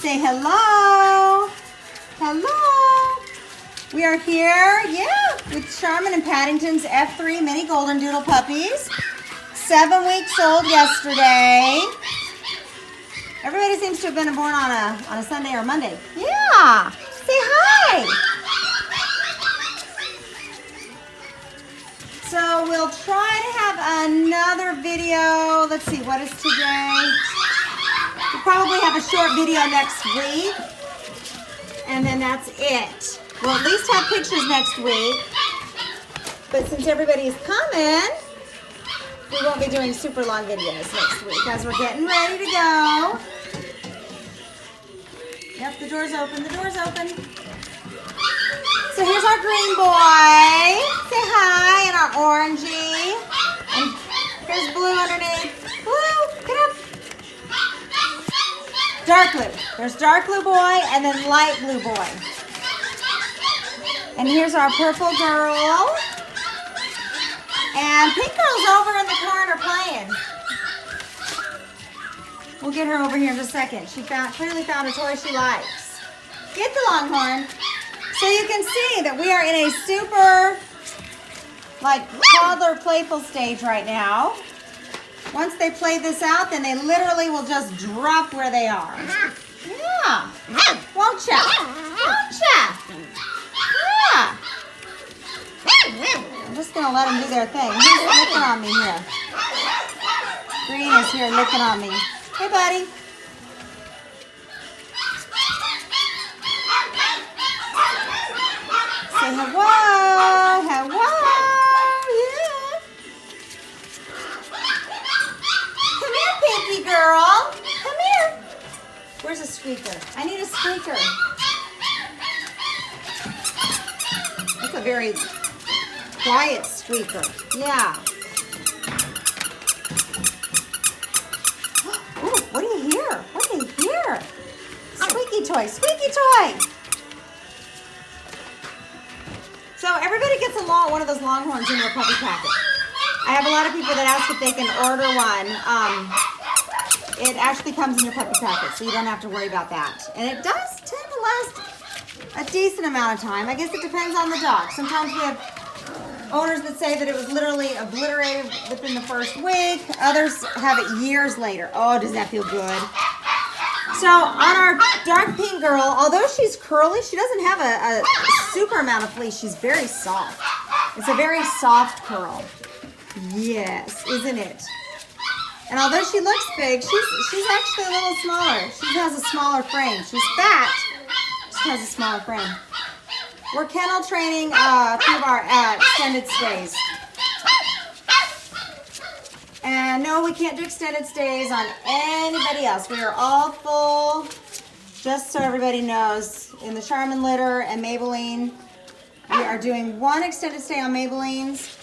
Say hello. Hello. We are here, yeah, with Charmin and Paddington's F3 mini Goldendoodle puppies. 7 weeks old yesterday. Everybody seems to have been born on a Sunday or Monday. Yeah. Say hi. So we'll try to have another video. Let's see, what is today? We'll probably have a short video next week. And then that's it. We'll at least have pictures next week. But since everybody's coming, we won't be doing super long videos next week as we're getting ready to go. Yep, the door's open. The door's open. So here's our green boy. Say hi. And our orangey. And here's blue underneath. Blue, get up. Dark blue. There's dark blue boy and then light blue boy. And here's our purple girl. And pink girl's over in the corner playing. We'll get her over here in just a second. She clearly found a toy she likes. Get the longhorn. So you can see that we are in a super, like, toddler playful stage right now. Once they play this out, then they literally will just drop where they are. Yeah. Won't ya? Won't ya? Yeah. I'm just going to let them do their thing. He's licking on me here. Green is here licking on me. Hey, buddy. Say hello. Hello. Yeah. Come here, Pinky girl. Come here. Where's a squeaker? I need a squeaker. That's a very quiet squeaker. Yeah. Ooh, what do you hear? What do you hear? Squeaky toy. Squeaky toy. So everybody gets one of those longhorns in their puppy packet. I have a lot of people that ask if they can order one. It actually comes in your puppy packet, so you don't have to worry about that. And it does tend to last a decent amount of time. I guess it depends on the dog. Sometimes we have owners that say that it was literally obliterated within the first week. Others have it years later. Oh, does that feel good? So on our dark pink girl, although she's curly, she doesn't have a super amount of fleece. She's very soft. It's a very soft curl. Yes, isn't it? And although she looks big, she's actually a little smaller. She has a smaller frame. She's fat. She has a smaller frame. We're kennel training a few of our extended stays. And no, we can't do extended stays on anybody else. We are all full, just so everybody knows. In the Charmin litter and Maybelline, we are doing 1 extended stay on Maybelline's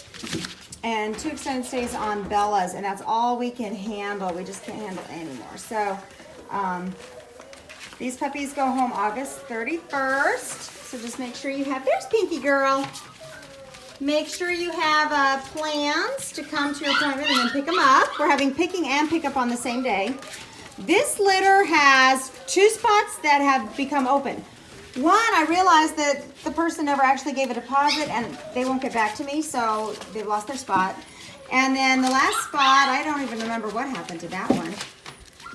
and 2 extended stays on Bella's, and that's all we can handle. We just can't handle anymore. So these puppies go home August 31st. So just make sure you have, there's Pinky girl. Make sure you have plans to come to your appointment and then pick them up. We're having picking and pickup on the same day. This litter has 2 spots that have become open. One, I realized that the person never actually gave a deposit and they won't get back to me, so they've lost their spot. And then the last spot, I don't even remember what happened to that one.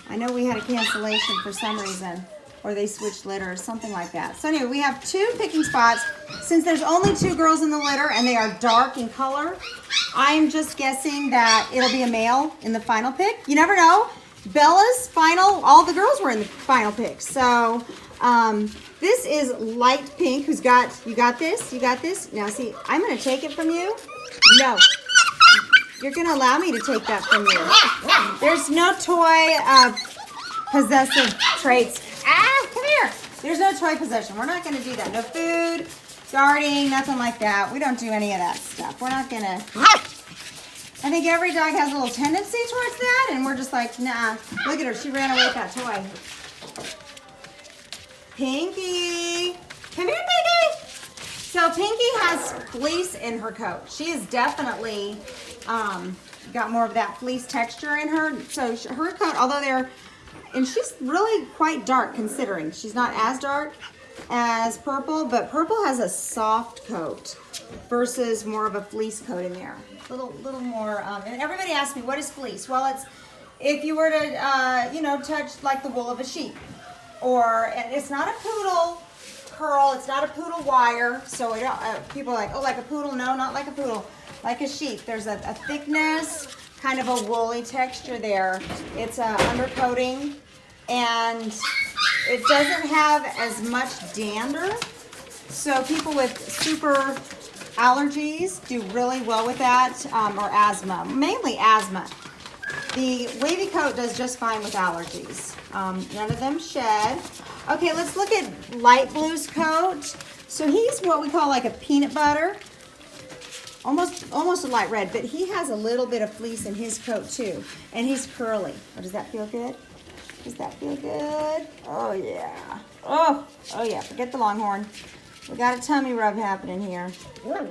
I know we had a cancellation for some reason, or they switched litter or something like that. So anyway, we have 2 picking spots. Since there's only 2 girls in the litter and they are dark in color, I'm just guessing that it'll be a male in the final pick. You never know. Bella's final, all the girls were in the final pick. So this is light pink. You got this? You got this? Now see, I'm gonna take it from you. No. You're gonna allow me to take that from you. There's no toy possessive traits. Ah, come here. There's no toy possession. We're not going to do that. No food, guarding, nothing like that. We don't do any of that stuff. We're not going to. I think every dog has a little tendency towards that, and we're just like, nah. Look at her. She ran away with that toy. Pinky. Come here, Pinky. So Pinky has fleece in her coat. She is definitely got more of that fleece texture in her. So her coat, although and she's really quite dark considering. She's not as dark as Purple, but Purple has a soft coat versus more of a fleece coat in there. Little more, and everybody asks me, what is fleece? Well, it's if you were to, you know, touch like the wool of a sheep. Or, and it's not a poodle curl, it's not a poodle wire, so we don't, people are like, oh, like a poodle? No, not like a poodle, like a sheep. There's a thickness, kind of a woolly texture there. It's a undercoating, and it doesn't have as much dander, so people with super allergies do really well with that, or asthma, mainly asthma. The wavy coat does just fine with allergies. None of them shed. Okay, let's look at light blue's coat. So he's what we call like a peanut butter, almost a light red, but he has a little bit of fleece in his coat too, and he's curly. Oh, does that feel good? Does that feel good? Oh yeah. Oh yeah. Forget the longhorn. We got a tummy rub happening here.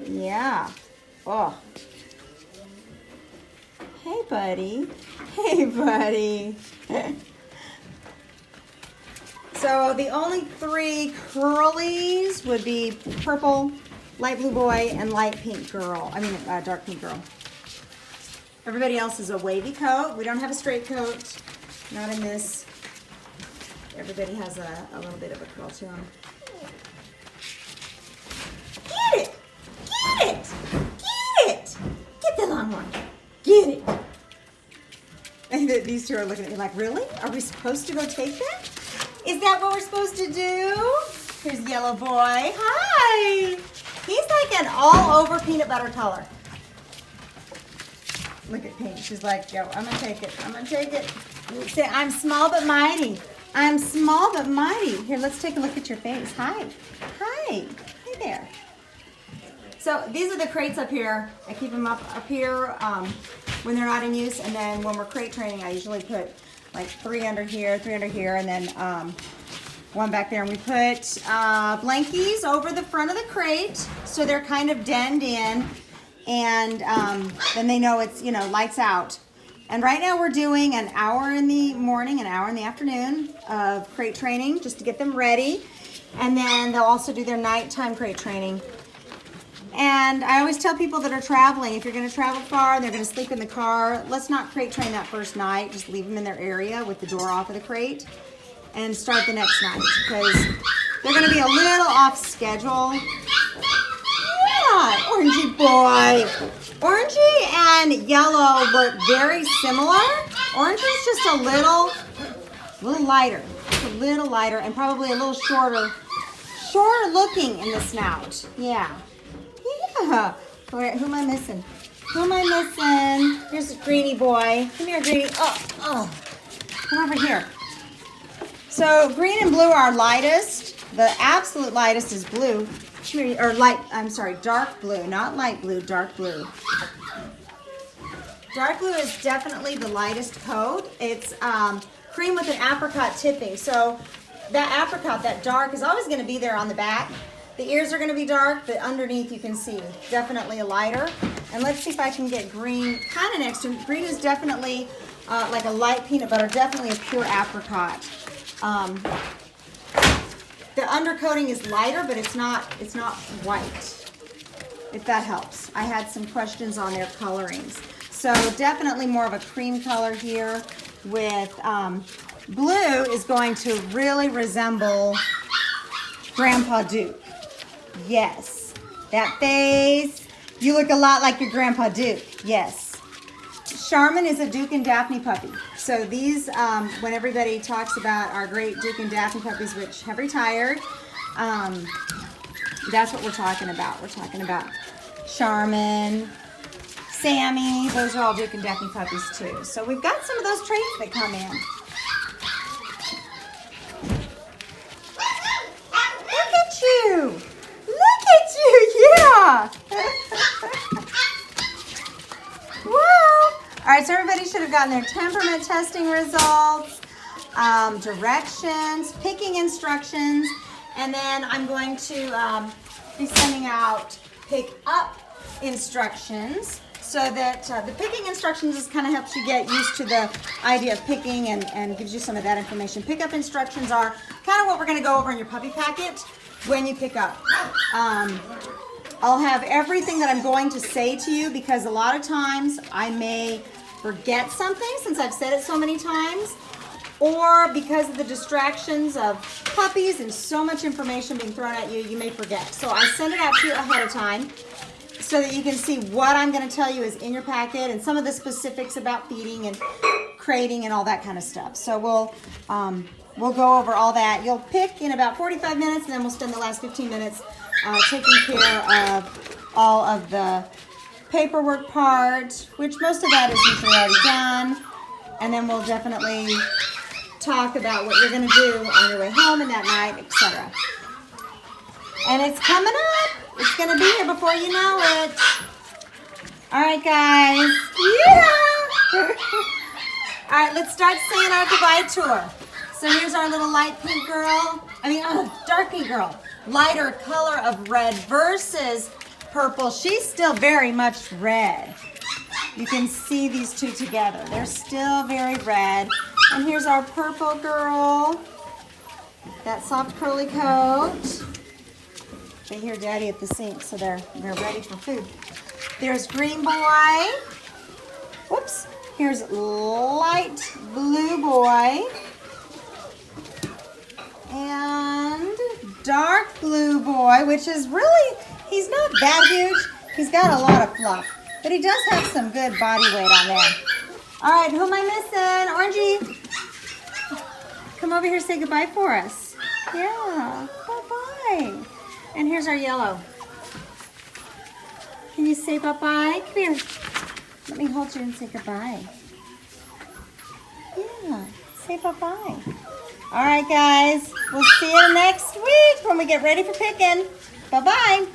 Yeah. Oh. Hey, buddy. Hey, buddy. So the only three curlies would be Purple, light blue boy, and light pink girl. I mean, dark pink girl. Everybody else is a wavy coat. We don't have a straight coat. Not in this. Everybody has a little bit of a curl to them. Get it! Get it! Get it! Get the longhorn. Get it! And these two are looking at me like, really? Are we supposed to go take that? Is that what we're supposed to do? Here's Yellow Boy. Hi! He's like an all-over peanut butter color. Look at Pink. She's like, yo, I'm going to take it. I'm going to take it. Say, I'm small but mighty. I'm small but mighty. Here, let's take a look at your face. Hi. Hi. Hey there. So these are the crates up here. I keep them up here when they're not in use, and then when we're crate training, I usually put like 3 under here, and then one back there. And we put blankies over the front of the crate, so they're kind of denned in, and then they know it's, you know, lights out. And right now we're doing an hour in the morning, an hour in the afternoon of crate training, just to get them ready. And then they'll also do their nighttime crate training. And I always tell people that are traveling, if you're going to travel far and they're going to sleep in the car, let's not crate train that first night. Just leave them in their area with the door off of the crate and start the next night, because they're going to be a little off schedule. Yeah, Orangey boy. Orangey and Yellow look very similar. Orangey's just a little lighter. Just a little lighter and probably a little shorter looking in the snout. Yeah. Yeah. Wait, who am I missing? Who am I missing? Here's a Greenie boy. Come here, Greenie. Oh. Come over here. So green and blue are lightest. The absolute lightest is blue. Or dark blue, not light blue, dark blue. Dark blue is definitely the lightest coat. It's cream with an apricot tipping. So that apricot, that dark, is always going to be there on the back. The ears are going to be dark, but underneath you can see definitely a lighter. And let's see if I can get green kind of next to him. Green is definitely like a light peanut butter, definitely a pure apricot. The undercoating is lighter, but it's not white, if that helps. I had some questions on their colorings. So definitely more of a cream color here with blue is going to really resemble Grandpa Duke. Yes, that face. You look a lot like your Grandpa Duke. Yes. Charmin is a Duke and Daphne puppy. So these, when everybody talks about our great Duke and Daphne puppies, which have retired, that's what we're talking about. We're talking about Charmin, Sammy. Those are all Duke and Daphne puppies too. So we've got some of those traits that come in. Look at you. Look at you. Yeah. Whoa. All right, so everybody should have gotten their temperament testing results, directions, picking instructions, and then I'm going to be sending out pick up instructions. so that the picking instructions just kind of helps you get used to the idea of picking and gives you some of that information. Pickup instructions are kind of what we're going to go over in your puppy packet when you pick up. I'll have everything that I'm going to say to you because a lot of times I may forget something since I've said it so many times, or because of the distractions of puppies and so much information being thrown at you, you may forget. So I send it out to you ahead of time so that you can see what I'm going to tell you is in your packet and some of the specifics about feeding and crating and all that kind of stuff. So we'll go over all that. You'll pick in about 45 minutes, and then we'll spend the last 15 minutes taking care of all of the paperwork part, which most of that is usually already done. And then we'll definitely talk about what you're going to do on your way home and that night, etc. And it's coming up. It's going to be here before you know it. All right, guys. Yeah. All right, let's start saying our goodbye tour. So here's our little light pink girl. Dark pink girl. Lighter color of red versus purple. She's still very much red. You can see these two together. They're still very red. And here's our purple girl. That soft curly coat. They hear Daddy at the sink, so they're ready for food. There's green boy. Whoops. Here's light blue boy. And dark blue boy, which is really, he's not that huge. He's got a lot of fluff, but he does have some good body weight on there. All right, who am I missing? Orangey, come over here, say goodbye for us. Yeah, bye-bye. And here's our yellow. Can you say bye-bye? Come here. Let me hold you and say goodbye. Yeah, say bye-bye. All right, guys. We'll see you next week when we get ready for picking. Bye-bye.